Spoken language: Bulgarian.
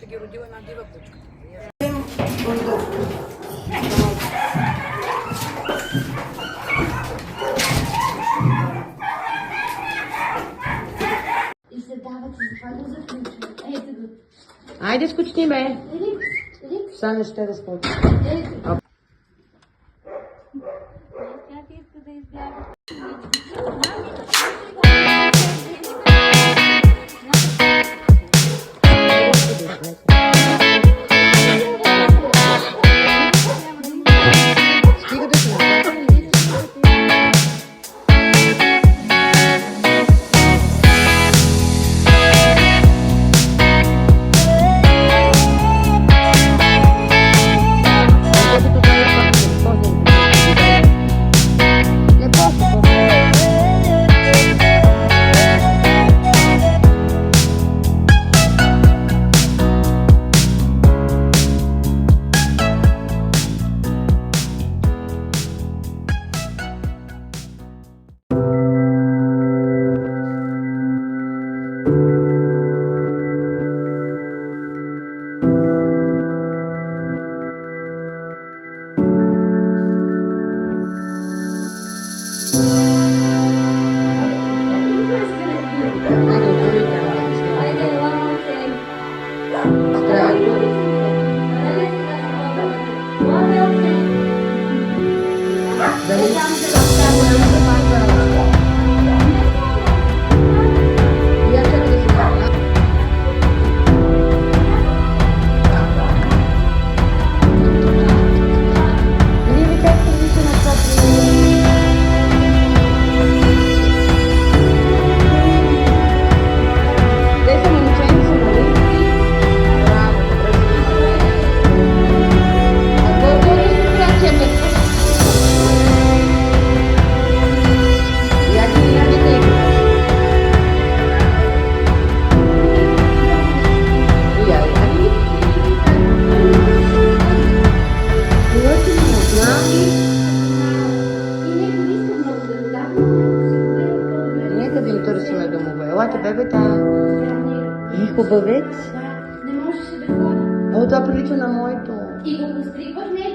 майката ги родила една дива кучка. И се дават и западно за включване. Ето го. Айде скучни, бе. Рик. Сега не ще да скочи. Ето. Тя ти иска да избяга. Стига да се направи. Нека да им търсиме домове. Елате, бебета. Хубавец. Не можеше да ходи. О, това прилича на моето. И го постригвах, не